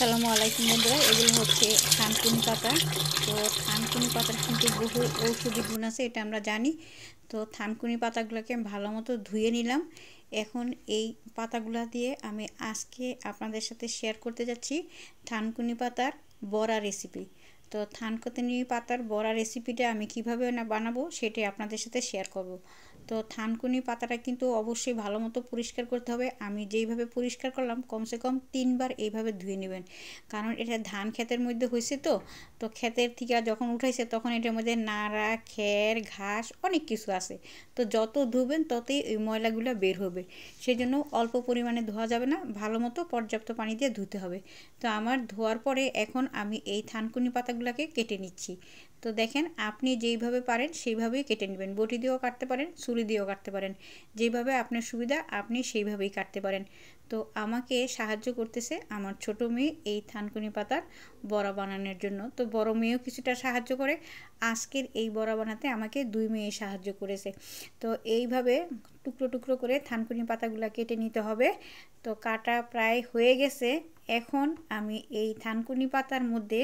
আসসালামু আলাইকুম বন্ধুরা, এগুলো হচ্ছে থানকুনি পাতা। তো থানকুনি পাতার কিন্তু বহু ঔষধি গুণ আছে, এটা আমরা জানি। তো থানকুনি পাতাগুলোকে আমি ভালো মতো ধুয়ে নিলাম। এখন এই পাতাগুলা দিয়ে আমি আজকে আপনাদের সাথে শেয়ার করতে যাচ্ছি থানকুনি পাতার বড়া রেসিপি। তো থানকুনি পাতার বড়া রেসিপিটা আমি কিভাবে না বানাবো সেটাই আপনাদের সাথে শেয়ার করব। তো থানকুনি পাতাটা কিন্তু অবশ্যই ভালো মতো পরিষ্কার করতে হবে। আমি যেইভাবে পরিষ্কার করলাম কমসে কম 3 বার এইভাবে ধুয়ে নেবেন, কারণ এটা ধান ক্ষেতের মধ্যে হয়েছে। তো ক্ষেতের থেকে যখন উঠাইছে তখন এটার মধ্যে নাড়া, খের, ঘাস অনেক কিছু আছে। তো যত ধুবেন ততই ওই ময়লাগুলো বের হবে। সেই জন্য অল্প পরিমাণে ধোয়া যাবে না, ভালো মতো পর্যাপ্ত পানি দিয়ে ধুতে হবে। তো আমার ধোয়ার পরে এখন আমি এই থানকুনি পাতাগুলোকে কেটে নিচ্ছি। তো দেখেন, আপনি যেইভাবে পারেন সেইভাবেই কেটে নেবেন। বটি দিয়েও কাটতে পারেন, ছুরি দিয়েও কাটতে পারেন, যেভাবে আপনার সুবিধা আপনি সেইভাবেই কাটতে পারেন। তো আমাকে সাহায্য করতেছে আমার ছোট মেয়ে এই থানকুনি পাতার বড়া বানানোর জন্য। তো বড় মেয়েও কিছুটা সাহায্য করে। আজকের এই বড়া বানাতে আমাকে 2 মেয়ে সাহায্য করেছে। তো এইভাবে টুকরো টুকরো করে থানকুনি পাতাগুলো কেটে নিতে হবে। তো কাটা প্রায় হয়ে গেছে। এখন আমি এই থানকুনি পাতার মধ্যে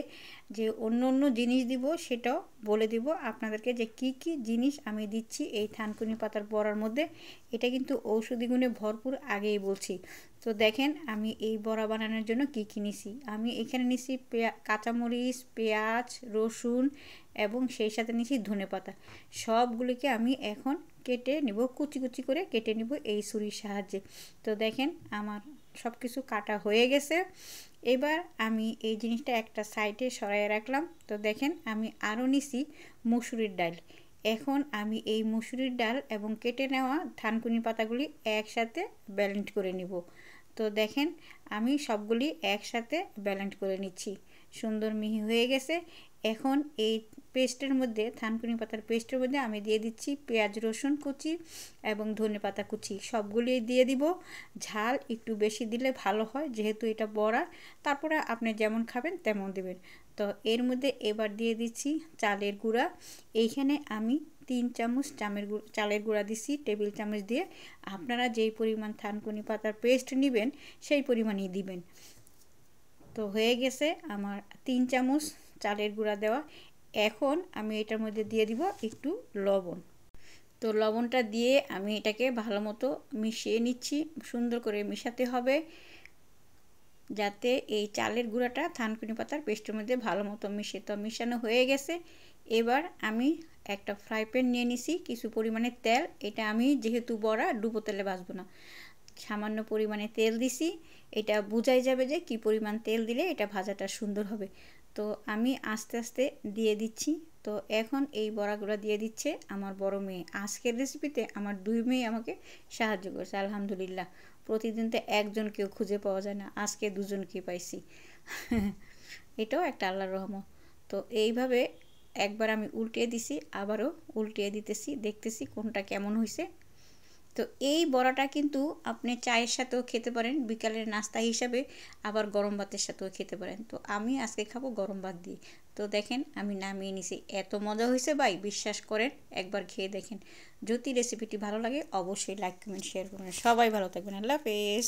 যে অন্য অন্য জিনিস দিব সেটাও বলে দিব আপনাদেরকে, যে কি কি জিনিস আমি দিচ্ছি এই থানকুনি পাতার বড়ার মধ্যে। এটা কিন্তু ঔষধি গুণে ভরপুর, আগেই বলছি। তো দেখেন আমি এই বড়া বানানোর জন্য কি কি নিছি। আমি এখানে নিছি কাঁচামরিচ, পেঁয়াজ, রসুন এবং সেই সাথে নিছি ধনেপাতা। সবগুলিকে আমি এখন কেটে নিব, কুচি কুচি করে কেটে নিব এই ছুরির সাহায্যে। তো দেখেন আমার সব কিছু কাটা হয়ে গেছে। এবার আমি এই জিনিসটা একটা সাইডে সরাইয়ে রাখলাম। তো দেখেন আমি আরও নিছি মুসুরির ডাল। এখন আমি এই মুসুরির ডাল এবং কেটে নেওয়া থানকুনি পাতাগুলি একসাথে ব্লেন্ড করে নিব। তো দেখেন আমি সবগুলি একসাথে ব্লেন্ড করে নিচ্ছি, সুন্দর মিহি হয়ে গেছে। এখন এই পেস্টের মধ্যে, থানকুনি পাতার পেস্টের মধ্যে আমি দিয়ে দিচ্ছি পেঁয়াজ, রসুন কুচি এবং ধনেপাতা কুচি, সবগুলি দিয়ে দিব। ঝাল একটু বেশি দিলে ভালো হয়, যেহেতু এটা বড়া। তারপরে আপনি যেমন খাবেন তেমন দিবেন। তো এর মধ্যে এবার দিয়ে দিচ্ছি চালের গুঁড়া। এইখানে আমি 3 চামচ চালের গুঁড়া দিছি টেবিল চামচ দিয়ে। আপনারা যেই পরিমাণ থানকুনি পাতার পেস্ট নেবেন সেই পরিমাণই দিবেন। তো হয়ে গেছে আমার 3 চামচ চালের গুঁড়া দেওয়া। এখন আমি এটার মধ্যে দিয়ে দিব একটু লবণ। তো লবণটা দিয়ে আমি এটাকে ভালো মতো মিশিয়ে নিচ্ছি। সুন্দর করে মিশাতে হবে যাতে এই চালের গুঁড়াটা থানকুনি পাতার পেস্টের মধ্যে ভালো মতো মিশে। তো মিশানো হয়ে গেছে। এবার আমি একটা ফ্রাই প্যান নিয়ে নিছি, কিছু পরিমাণে তেল। এটা আমি যেহেতু বড়া ডুবো তেলে ভাজবো না, সামান্য পরিমাণে তেল দিছি। এটা বোঝাই যাবে যে কি পরিমাণ তেল দিলে এটা ভাজাটা সুন্দর হবে। তো আমি আস্তে আস্তে দিয়ে দিচ্ছি। তো এখন এই বড়াগুলো দিয়ে দিচ্ছে আমার বড় মেয়ে। আজকের রেসিপিতে আমার 2 মেয়ে আমাকে সাহায্য করেছে, আলহামদুলিল্লাহ। প্রতিদিন তো একজনকেও খুঁজে পাওয়া যায় না, আজকে 2 জনকে পাইছি। এটাও একটা আল্লাহর রহমত। তো এইভাবে একবার আমি উল্টিয়ে দিছি, আবারও উল্টিয়ে দিতেছি, দেখতেছি কোনটা কেমন হয়েছে। তো এই বড়াটা কিন্তু আপনি চায়ের সাথেও খেতে পারেন, বিকালের নাস্তা হিসাবে, আবার গরম ভাতের সাথেও খেতে পারেন। তো আমি আজকে খাবো গরম ভাত দিয়ে। তো দেখেন আমি নামিয়ে নিছি। এত মজা হয়েছে ভাই, বিশ্বাস করেন, একবার খেয়ে দেখেন। যদি রেসিপিটি ভালো লাগে অবশ্যই লাইক, কমেন্ট, শেয়ার করবেন। সবাই ভালো থাকবেন। আল্লাহ হাফেজ।